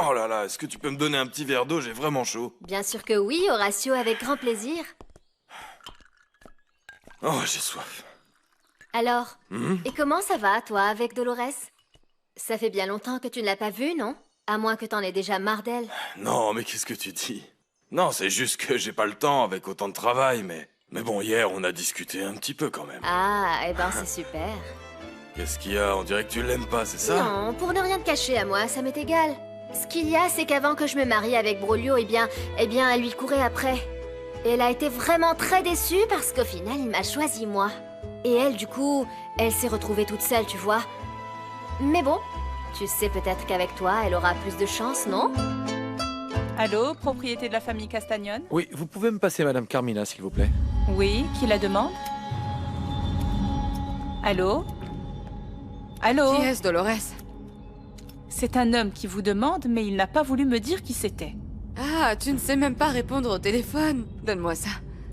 Oh là là, est-ce que tu peux me donner un petit verre d'eau? J'ai vraiment chaud. Bien sûr que oui, Horatio, avec grand plaisir. Oh, j'ai soif. Alors, et comment ça va, toi, avec Dolores? Ça fait bien longtemps que tu ne l'as pas vue, non? À moins que t'en aies déjà marre d'elle. Non, mais qu'est-ce que tu dis? Non, c'est juste que j'ai pas le temps avec autant de travail, mais... Mais bon, hier, on a discuté un petit peu quand même. Ah, eh ben c'est super. Qu'est-ce qu'il y a? On dirait que tu l'aimes pas, c'est ça? Non, pour ne rien te cacher à moi, ça m'est égal. Ce qu'il y a, c'est qu'avant que je me marie avec Broglio, eh bien, elle lui courait après. Et elle a été vraiment très déçue parce qu'au final, il m'a choisi moi. Et elle, du coup, elle s'est retrouvée toute seule, tu vois. Mais bon, tu sais peut-être qu'avec toi, elle aura plus de chance, non? Allô, propriété de la famille Castagnone? Oui, vous pouvez me passer Madame Carmina, s'il vous plaît? Oui, qui la demande? Allô? Allô? Qui est-ce, Dolores? C'est un homme qui vous demande, mais il n'a pas voulu me dire qui c'était. Ah, tu ne sais même pas répondre au téléphone. Donne-moi ça.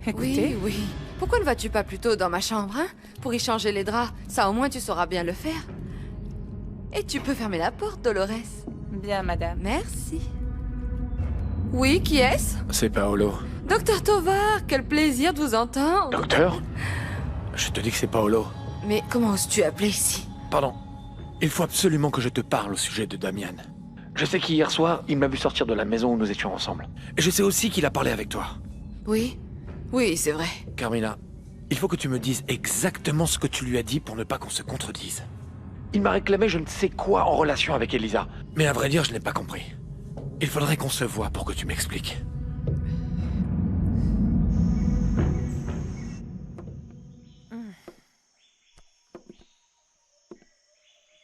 Écoutez. Oui. Pourquoi ne vas-tu pas plutôt dans ma chambre, hein? Pour y changer les draps. Ça, au moins, tu sauras bien le faire. Et tu peux fermer la porte, Dolores. Bien, madame. Merci. Oui, qui est-ce? C'est Paolo. Docteur Tovar, quel plaisir de vous entendre. Docteur? Je te dis que c'est Paolo. Mais comment oses-tu appeler ici? Pardon. Il faut absolument que je te parle au sujet de Damian. Je sais qu'hier soir, il m'a vu sortir de la maison où nous étions ensemble. Et je sais aussi qu'il a parlé avec toi. Oui, c'est vrai. Carmina, il faut que tu me dises exactement ce que tu lui as dit pour ne pas qu'on se contredise. Il m'a réclamé je ne sais quoi en relation avec Elisa. Mais à vrai dire, je n'ai pas compris. Il faudrait qu'on se voie pour que tu m'expliques.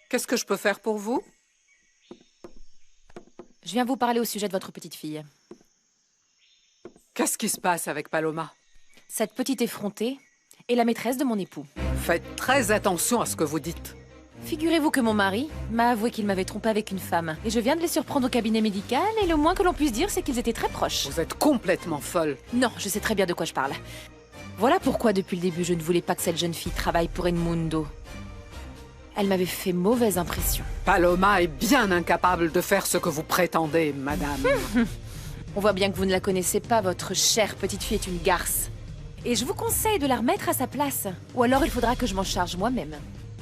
Qu'est-ce que je peux faire pour vous? Je viens vous parler au sujet de votre petite fille. Qu'est-ce qui se passe avec Paloma? Cette petite effrontée est la maîtresse de mon époux. Faites très attention à ce que vous dites. Figurez-vous que mon mari m'a avoué qu'il m'avait trompé avec une femme. Et je viens de les surprendre au cabinet médical, et le moins que l'on puisse dire, c'est qu'ils étaient très proches. Vous êtes complètement folle. Non, je sais très bien de quoi je parle. Voilà pourquoi, depuis le début, je ne voulais pas que cette jeune fille travaille pour Edmundo. Elle m'avait fait mauvaise impression. Paloma est bien incapable de faire ce que vous prétendez, madame. On voit bien que vous ne la connaissez pas, votre chère petite fille est une garce. Et je vous conseille de la remettre à sa place. Ou alors il faudra que je m'en charge moi-même.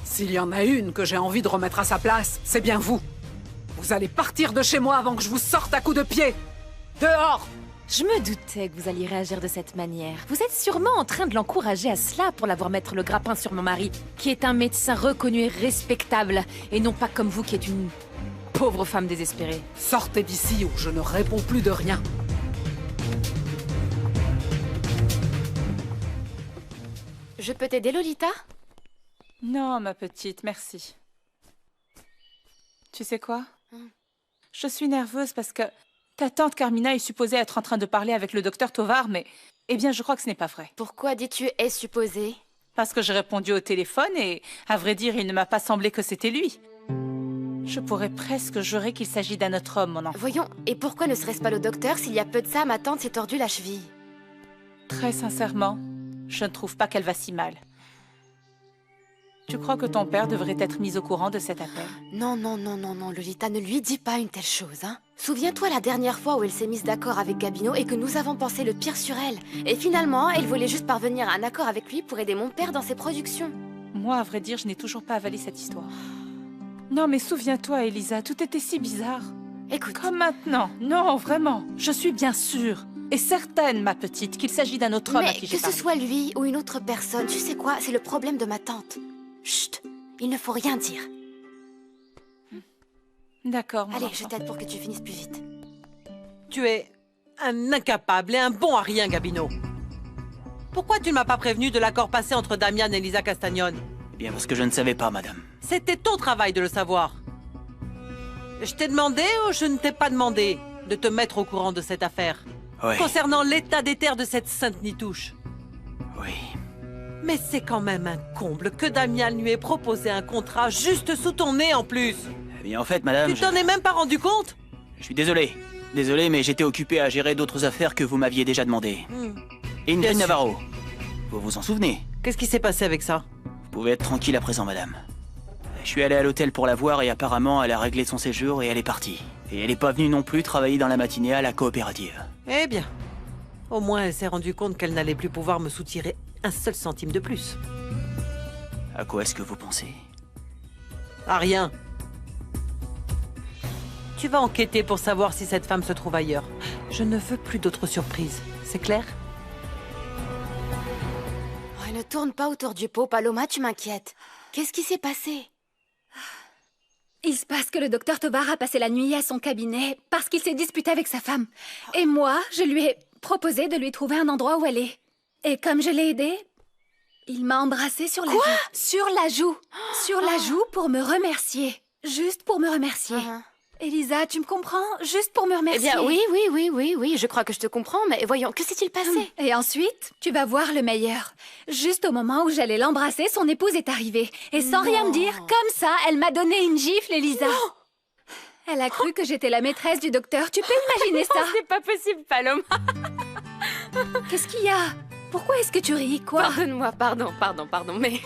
S'il y en a une que j'ai envie de remettre à sa place, c'est bien vous. Vous allez partir de chez moi avant que je vous sorte à coups de pied. Dehors! Je me doutais que vous alliez réagir de cette manière. Vous êtes sûrement en train de l'encourager à cela pour la voir mettre le grappin sur mon mari, qui est un médecin reconnu et respectable, et non pas comme vous qui êtes une pauvre femme désespérée. Sortez d'ici ou je ne réponds plus de rien. Je peux t'aider, Lolita? Non, ma petite, merci. Tu sais quoi? Je suis nerveuse parce que ta tante Carmina est supposée être en train de parler avec le docteur Tovar, mais... Eh bien, je crois que ce n'est pas vrai. Pourquoi dis-tu « est supposé » ? Parce que j'ai répondu au téléphone et, à vrai dire, il ne m'a pas semblé que c'était lui. Je pourrais presque jurer qu'il s'agit d'un autre homme, mon enfant. Voyons, et pourquoi ne serait-ce pas le docteur s'il y a peu de ça, ma tante s'est tordue la cheville? Très sincèrement, je ne trouve pas qu'elle va si mal. Tu crois que ton père devrait être mis au courant de cet appel? Non, Lolita, ne lui dis pas une telle chose, hein. Souviens-toi la dernière fois où elle s'est mise d'accord avec Gabino et que nous avons pensé le pire sur elle. Et finalement, elle voulait juste parvenir à un accord avec lui pour aider mon père dans ses productions. Moi, à vrai dire, je n'ai toujours pas avalé cette histoire. Non, mais souviens-toi, Elisa, tout était si bizarre. Écoute... Comme maintenant. Non, vraiment. Je suis bien sûre et certaine, ma petite, qu'il s'agit d'un autre homme à qui j'ai que parlé. ce soit lui ou une autre personne, tu sais quoi, c'est le problème de ma tante. Chut, il ne faut rien dire. D'accord, mon Allez, enfant. je t'aide pour que tu finisses plus vite. Tu es un incapable et un bon à rien, Gabino. Pourquoi tu ne m'as pas prévenu de l'accord passé entre Damian et Lisa Castagnone? Eh bien, parce que je ne savais pas, madame. C'était ton travail de le savoir. Je t'ai demandé ou je ne t'ai pas demandé de te mettre au courant de cette affaire? Oui. Concernant l'état des terres de cette sainte Nitouche. Oui. Mais c'est quand même un comble que Damian lui ait proposé un contrat juste sous ton nez en plus. Eh bien, en fait, madame, Tu t'en es même pas rendu compte? je suis désolé. Désolé, mais j'étais occupé à gérer d'autres affaires que vous m'aviez déjà demandées. Bien Ingrid sûr. Navarro. Vous vous en souvenez? Qu'est-ce qui s'est passé avec ça? Vous pouvez être tranquille à présent, madame. Je suis allé à l'hôtel pour la voir et apparemment, elle a réglé son séjour et elle est partie. Et elle n'est pas venue non plus travailler dans la matinée à la coopérative. Eh bien, au moins elle s'est rendue compte qu'elle n'allait plus pouvoir me soutirer un seul centime de plus. À quoi est-ce que vous pensez? À rien. Tu vas enquêter pour savoir si cette femme se trouve ailleurs. Je ne veux plus d'autres surprises. C'est clair? Oh, ne tourne pas autour du pot, Paloma, tu m'inquiètes. Qu'est-ce qui s'est passé? Il se passe que le docteur Tovar a passé la nuit à son cabinet parce qu'il s'est disputé avec sa femme. Et moi, je lui ai proposé de lui trouver un endroit où elle est. Et comme je l'ai aidé, il m'a embrassée sur la joue. Sur la joue. Sur la joue pour me remercier. Juste pour me remercier. Elisa, tu me comprends? Juste pour me remercier. Eh bien, oui, je crois que je te comprends, mais voyons, que s'est-il passé? Et ensuite, tu vas voir le meilleur. Juste au moment où j'allais l'embrasser, son épouse est arrivée. Et sans rien me dire, comme ça, elle m'a donné une gifle, Elisa. Elle a cru que j'étais la maîtresse du docteur. Tu peux imaginer ça? C'est pas possible, Paloma. Qu'est-ce qu'il y a? Pourquoi est-ce que tu ris, quoi? Pardonne-moi, pardon, mais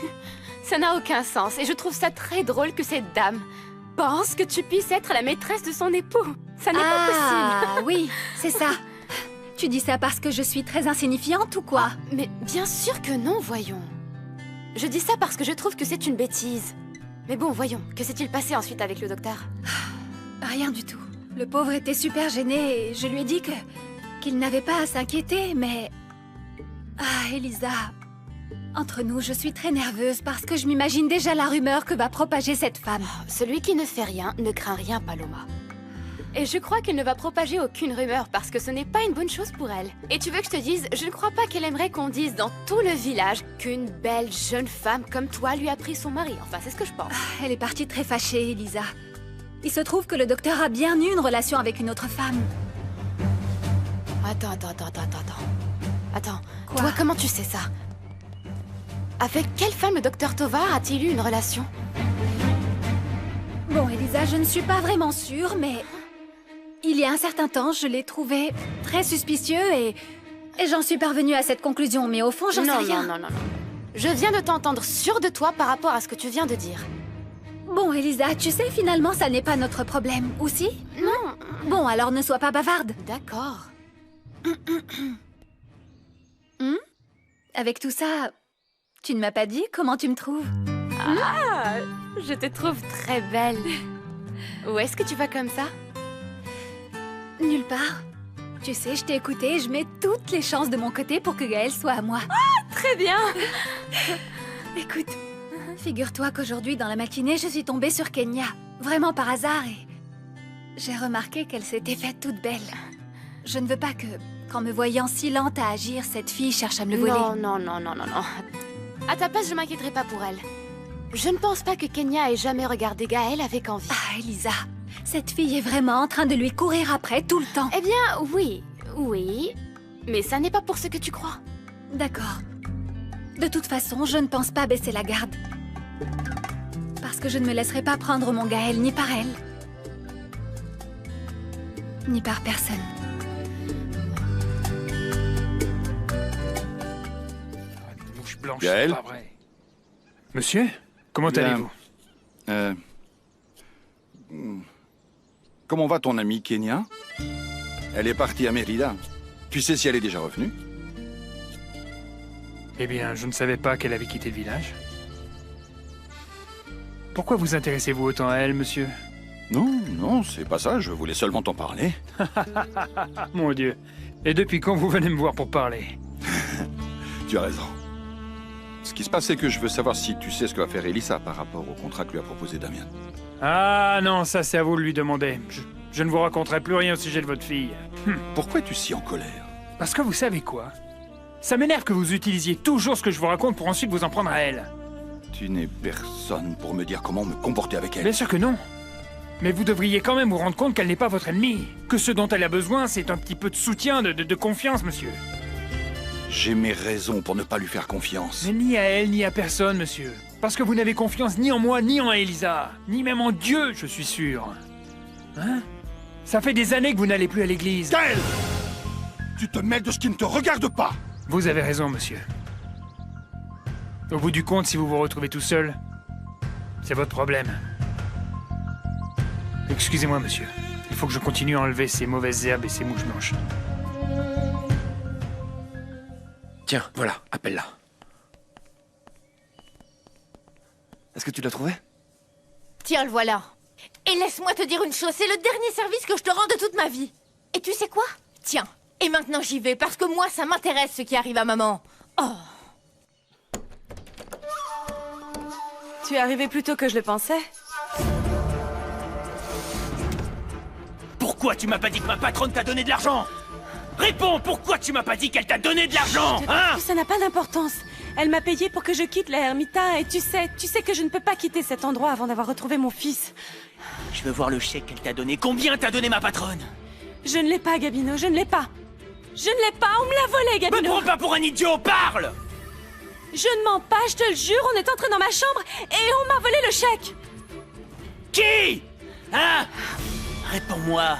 ça n'a aucun sens. Et je trouve ça très drôle que cette dame pense que tu puisses être la maîtresse de son époux. Ça n'est pas possible. Ah, oui, c'est ça. Tu dis ça parce que je suis très insignifiante ou quoi? Mais bien sûr que non, voyons. Je dis ça parce que je trouve que c'est une bêtise. Mais bon, voyons, que s'est-il passé ensuite avec le docteur? Rien du tout. Le pauvre était super gêné et je lui ai dit qu'il n'avait pas à s'inquiéter, mais... Ah, Elisa... Entre nous, je suis très nerveuse parce que je m'imagine déjà la rumeur que va propager cette femme. Celui qui ne fait rien ne craint rien, Paloma. Et je crois qu'elle ne va propager aucune rumeur parce que ce n'est pas une bonne chose pour elle. Et tu veux que je te dise, je ne crois pas qu'elle aimerait qu'on dise dans tout le village qu'une belle jeune femme comme toi lui a pris son mari. Enfin, c'est ce que je pense. Elle est partie très fâchée, Elisa. Il se trouve que le docteur a bien eu une relation avec une autre femme. Attends. Quoi? Toi, comment tu sais ça? Avec quelle femme le docteur Tovar a-t-il eu une relation? Bon, Elisa, je ne suis pas vraiment sûre, mais... Il y a un certain temps, je l'ai trouvé très suspicieux et j'en suis parvenue à cette conclusion. Mais au fond, j'en sais rien. Non. Je viens de t'entendre sûre de toi par rapport à ce que tu viens de dire. Bon, Elisa, tu sais, finalement, ça n'est pas notre problème. Ou si? Non. Bon, alors ne sois pas bavarde. D'accord. Avec tout ça... Tu ne m'as pas dit comment tu me trouves? Ah, je te trouve très belle. Où est-ce que tu vas comme ça? Nulle part. Tu sais, je t'ai écouté et je mets toutes les chances de mon côté pour que Gaël soit à moi. Très bien. Écoute, figure-toi qu'aujourd'hui, dans la matinée, je suis tombée sur Kenya. Vraiment par hasard et... J'ai remarqué qu'elle s'était faite toute belle. Je ne veux pas que, qu'en me voyant si lente à agir, cette fille cherche à me le voler. Non. À ta place, je m'inquiéterai pas pour elle. Je ne pense pas que Kenya ait jamais regardé Gaël avec envie. Ah, Elisa, cette fille est vraiment en train de lui courir après tout le temps. Eh bien, oui. Mais ça n'est pas pour ce que tu crois. D'accord. De toute façon, je ne pense pas baisser la garde. Parce que je ne me laisserai pas prendre mon Gaël ni par elle, ni par personne. Gaël? Monsieur, comment allez-vous? Comment va ton amie Kenya? Elle est partie à Mérida. Tu sais si elle est déjà revenue? Eh bien, je ne savais pas qu'elle avait quitté le village. Pourquoi vous intéressez-vous autant à elle, monsieur? Non, c'est pas ça. Je voulais seulement t'en parler. Mon Dieu. Et depuis quand vous venez me voir pour parler? Tu as raison. Ce qui se passe, c'est que je veux savoir si tu sais ce que va faire Elisa par rapport au contrat que lui a proposé Damien. Ah non, ça c'est à vous de lui demander. Je ne vous raconterai plus rien au sujet de votre fille. Pourquoi es-tu si en colère? Parce que vous savez quoi? Ça m'énerve que vous utilisiez toujours ce que je vous raconte pour ensuite vous en prendre à elle. Tu n'es personne pour me dire comment me comporter avec elle. Bien sûr que non. Mais vous devriez quand même vous rendre compte qu'elle n'est pas votre ennemie. Que ce dont elle a besoin, c'est un petit peu de soutien, de confiance, monsieur. J'ai mes raisons pour ne pas lui faire confiance. Mais ni à elle, ni à personne, monsieur. Parce que vous n'avez confiance ni en moi, ni en Elisa. Ni même en Dieu, je suis sûr. Hein? Ça fait des années que vous n'allez plus à l'église. Gaël! Tu te mêles de ce qui ne te regarde pas! Vous avez raison, monsieur. Au bout du compte, si vous vous retrouvez tout seul, c'est votre problème. Excusez-moi, monsieur. Il faut que je continue à enlever ces mauvaises herbes et ces mouches blanches. Tiens, voilà, appelle-la. Est-ce que tu l'as trouvé? Tiens, le voilà. Et laisse-moi te dire une chose, c'est le dernier service que je te rends de toute ma vie. Et tu sais quoi? Tiens, et maintenant j'y vais, parce que moi, ça m'intéresse ce qui arrive à maman. Oh. Tu es arrivé plus tôt que je le pensais. Pourquoi tu m'as pas dit que ma patronne t'a donné de l'argent? Réponds, pourquoi tu m'as pas dit qu'elle t'a donné de l'argent, hein? Ça n'a pas d'importance. Elle m'a payé pour que je quitte la Hermita et tu sais que je ne peux pas quitter cet endroit avant d'avoir retrouvé mon fils. Je veux voir le chèque qu'elle t'a donné. Combien t'a donné ma patronne? Je ne l'ai pas, Gabino, je ne l'ai pas. Je ne l'ai pas, on me l'a volé, Gabino. Me prends pas pour un idiot, parle! Je ne mens pas, je te le jure, on est entré dans ma chambre et on m'a volé le chèque. Qui? Hein? Réponds-moi.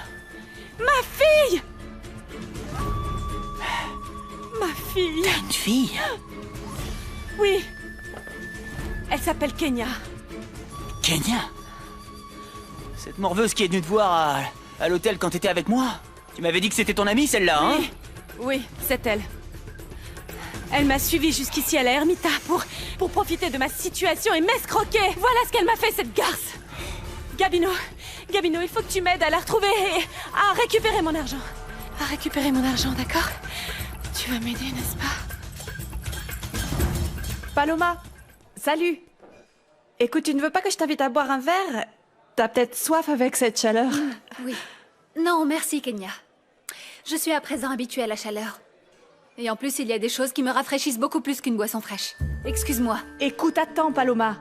Ma fille! Ma fille. T'as une fille? Oui. Elle s'appelle Kenya. Kenya? Cette morveuse qui est venue te voir à l'hôtel quand t'étais avec moi? Tu m'avais dit que c'était ton amie, celle-là, hein? Oui, c'est elle. Elle m'a suivi jusqu'ici à la Hermita pour profiter de ma situation et m'escroquer. Voilà ce qu'elle m'a fait, cette garce. Gabino, il faut que tu m'aides à la retrouver et à récupérer mon argent. À récupérer mon argent, d'accord? Tu vas m'aider, n'est-ce pas? Paloma, salut. Écoute, tu ne veux pas que je t'invite à boire un verre? T'as peut-être soif avec cette chaleur. Oui. Non, merci, Kenya. Je suis à présent habituée à la chaleur. Et en plus, il y a des choses qui me rafraîchissent beaucoup plus qu'une boisson fraîche. Excuse-moi. Écoute, attends, Paloma.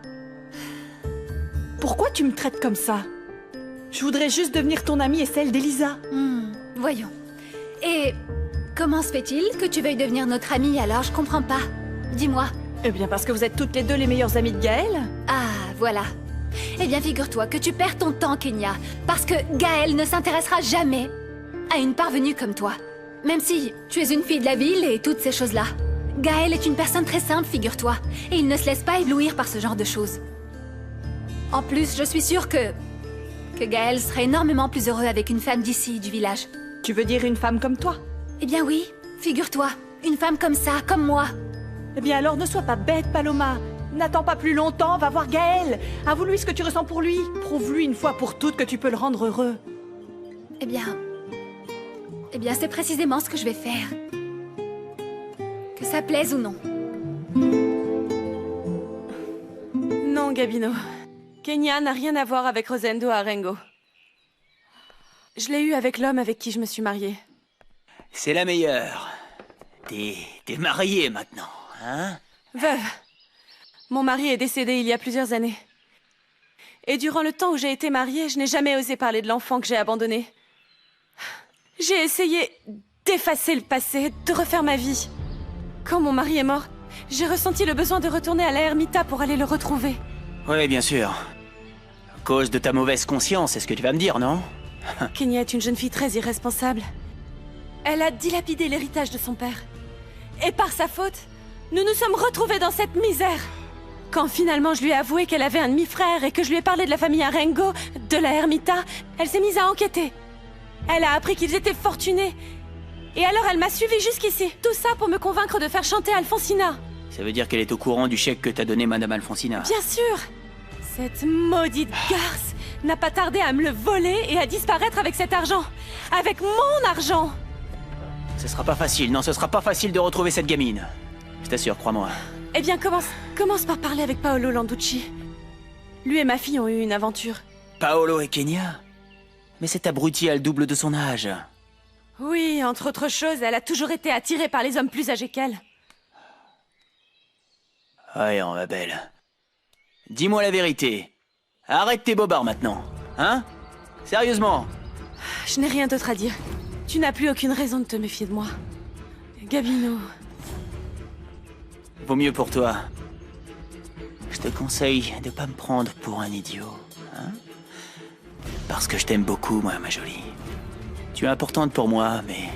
Pourquoi tu me traites comme ça? Je voudrais juste devenir ton amie et celle d'Elisa. Voyons. Et comment se fait-il que tu veuilles devenir notre amie alors? Je comprends pas. Dis-moi. Eh bien, parce que vous êtes toutes les deux les meilleures amies de Gaël. Ah, voilà. Eh bien, figure-toi que tu perds ton temps, Kenya. Parce que Gaël ne s'intéressera jamais à une parvenue comme toi. Même si tu es une fille de la ville et toutes ces choses-là. Gaël est une personne très simple, figure-toi. Et il ne se laisse pas éblouir par ce genre de choses. En plus, je suis sûre que Gaël serait énormément plus heureux avec une femme d'ici, du village. Tu veux dire une femme comme toi? Eh bien oui, figure-toi. Une femme comme ça, comme moi. Eh bien alors ne sois pas bête, Paloma. N'attends pas plus longtemps, va voir Gaël. Avoue-lui ce que tu ressens pour lui. Prouve-lui une fois pour toutes que tu peux le rendre heureux. Eh bien, c'est précisément ce que je vais faire. Que ça plaise ou non. Non, Gabino. Kenya n'a rien à voir avec Rosendo Arengo. Je l'ai eu avec l'homme avec qui je me suis mariée. C'est la meilleure. T'es mariée maintenant, hein? Veuve. Mon mari est décédé il y a plusieurs années. Et durant le temps où j'ai été mariée, je n'ai jamais osé parler de l'enfant que j'ai abandonné. J'ai essayé d'effacer le passé, de refaire ma vie. Quand mon mari est mort, j'ai ressenti le besoin de retourner à la Hermita pour aller le retrouver. Oui, bien sûr. À cause de ta mauvaise conscience, c'est ce que tu vas me dire, non? Kenya est une jeune fille très irresponsable. Elle a dilapidé l'héritage de son père. Et par sa faute, nous nous sommes retrouvés dans cette misère. Quand finalement je lui ai avoué qu'elle avait un demi-frère et que je lui ai parlé de la famille Arengo, de la Hermita, elle s'est mise à enquêter. Elle a appris qu'ils étaient fortunés. Et alors elle m'a suivi jusqu'ici. Tout ça pour me convaincre de faire chanter Alfonsina. Ça veut dire qu'elle est au courant du chèque que t'as donné Madame Alfonsina. Bien sûr. Cette maudite garce n'a pas tardé à me le voler et à disparaître avec cet argent. Avec mon argent. Ce sera pas facile, non, ce sera pas facile de retrouver cette gamine. Je t'assure, crois-moi. Eh bien, commence par parler avec Paolo Landucci. Lui et ma fille ont eu une aventure. Paolo et Kenya? Mais cet abruti a le double de son âge. Oui, entre autres choses, elle a toujours été attirée par les hommes plus âgés qu'elle. Voyons, ma belle. Dis-moi la vérité. Arrête tes bobards maintenant, hein? Sérieusement. Je n'ai rien d'autre à dire. Tu n'as plus aucune raison de te méfier de moi. Gabino. Vaut mieux pour toi. Je te conseille de pas me prendre pour un idiot, hein? Parce que je t'aime beaucoup, moi, ma jolie. Tu es importante pour moi, mais...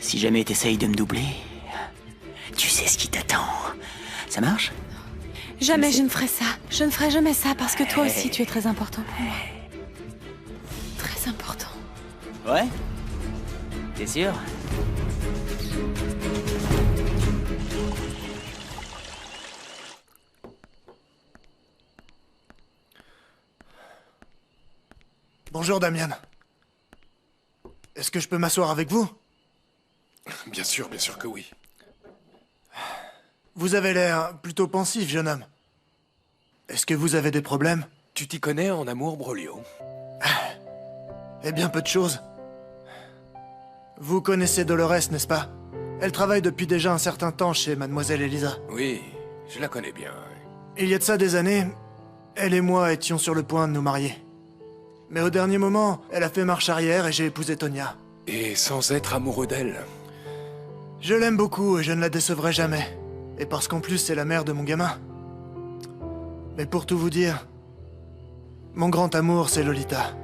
si jamais t'essayes de me doubler... tu sais ce qui t'attend. Ça marche? Jamais je ne ferai ça. Je ne ferai jamais ça parce que toi aussi tu es très important pour moi. Très important. Ouais? T'es sûr? Bonjour, Damian. Est-ce que je peux m'asseoir avec vous? Bien sûr que oui. Vous avez l'air plutôt pensif, jeune homme. Est-ce que vous avez des problèmes? Tu t'y connais en amour, Brolio? Eh bien, peu de choses. Vous connaissez Dolores, n'est-ce pas? Elle travaille depuis déjà un certain temps chez Mademoiselle Elisa. Oui, je la connais bien. Il y a de ça des années, elle et moi étions sur le point de nous marier. Mais au dernier moment, elle a fait marche arrière et j'ai épousé Tonya. Et sans être amoureux d'elle? Je l'aime beaucoup et je ne la décevrai jamais. Et parce qu'en plus, c'est la mère de mon gamin. Mais pour tout vous dire, mon grand amour, c'est Lolita.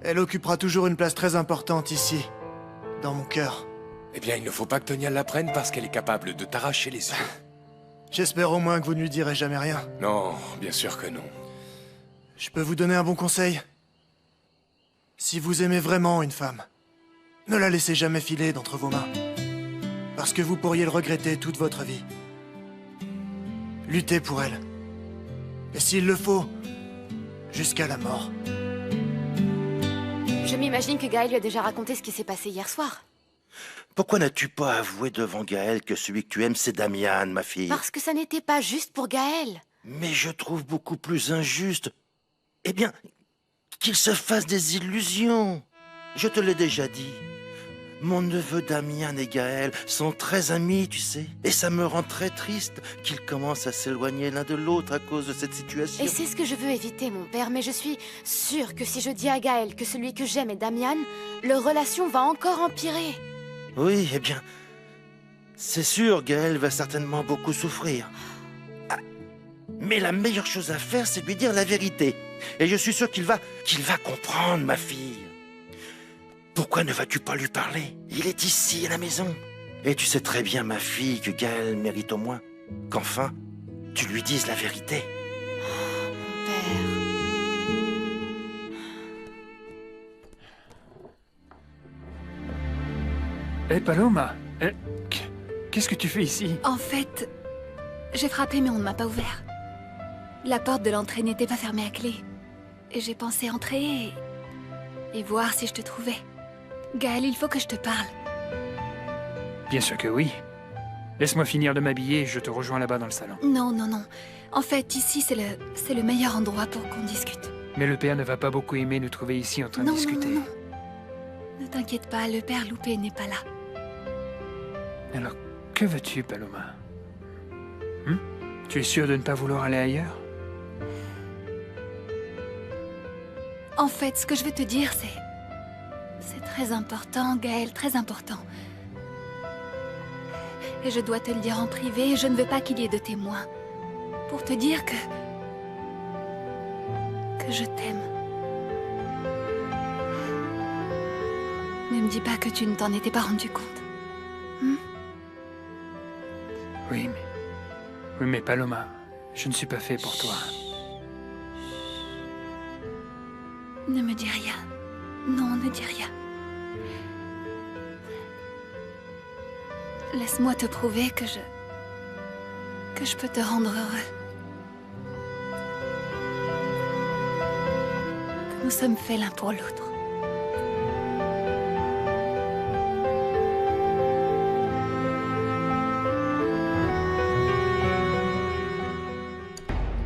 Elle occupera toujours une place très importante ici, dans mon cœur. Eh bien, il ne faut pas que Tonya l'apprenne parce qu'elle est capable de t'arracher les yeux. J'espère au moins que vous ne lui direz jamais rien. Non, bien sûr que non. Je peux vous donner un bon conseil? Si vous aimez vraiment une femme, ne la laissez jamais filer d'entre vos mains. Parce que vous pourriez le regretter toute votre vie. Luttez pour elle. Et s'il le faut, jusqu'à la mort. Je m'imagine que Gaël lui a déjà raconté ce qui s'est passé hier soir. Pourquoi n'as-tu pas avoué devant Gaël que celui que tu aimes, c'est Damian, ma fille? Parce que ça n'était pas juste pour Gaël. Mais je trouve beaucoup plus injuste. Eh bien, qu'il se fasse des illusions. Je te l'ai déjà dit. Mon neveu Damian et Gaël sont très amis, tu sais. Et ça me rend très triste qu'ils commencent à s'éloigner l'un de l'autre à cause de cette situation. Et c'est ce que je veux éviter, mon père, mais je suis sûre que si je dis à Gaël que celui que j'aime est Damian, leur relation va encore empirer. Oui, eh bien, c'est sûr, Gaël va certainement beaucoup souffrir. Ah, mais la meilleure chose à faire, c'est de lui dire la vérité. Et je suis sûr qu'il va comprendre, ma fille. Pourquoi ne vas-tu pas lui parler? Il est ici, à la maison. Et tu sais très bien, ma fille, que Gaël mérite au moins qu'enfin, tu lui dises la vérité. Oh, mon père... Hé, Paloma, qu'est-ce que tu fais ici? En fait, j'ai frappé mais on ne m'a pas ouvert. La porte de l'entrée n'était pas fermée à clé. Et j'ai pensé entrer et voir si je te trouvais. Gaël, il faut que je te parle. Bien sûr que oui. Laisse-moi finir de m'habiller et je te rejoins là-bas dans le salon. Non, non, non. En fait, ici, c'est le meilleur endroit pour qu'on discute. Mais le père ne va pas beaucoup aimer nous trouver ici en train Non, de discuter. non, non. Ne t'inquiète pas, le père Loupé n'est pas là. Alors, que veux-tu, Paloma? Tu es sûre de ne pas vouloir aller ailleurs? En fait, ce que je veux te dire, c'est très important, Gaël, très important. Et je dois te le dire en privé, je ne veux pas qu'il y ait de témoins. Pour te dire que je t'aime. Ne me dis pas que tu ne t'en étais pas rendu compte. Oui, mais Paloma, je ne suis pas fait pour toi. Ne me dis rien. Non, ne dis rien. Laisse-moi te prouver que je peux te rendre heureux. Que nous sommes faits l'un pour l'autre.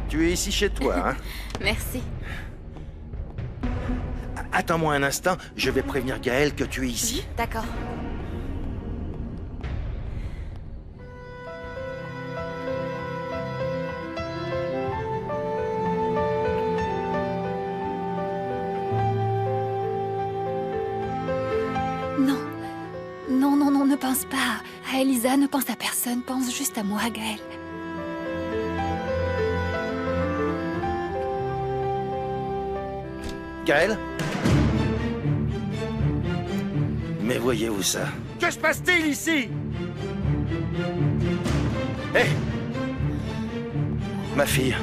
Tu es ici chez toi, hein? Merci. Attends-moi un instant, je vais prévenir Gaël que tu es ici. D'accord. Non. Non, non, non, ne pense pas à Elisa, ne pense à personne, pense juste à moi, Gaël. Gaël? Mais voyez-vous ça? Que se passe-t-il ici? Hé! Ma fille,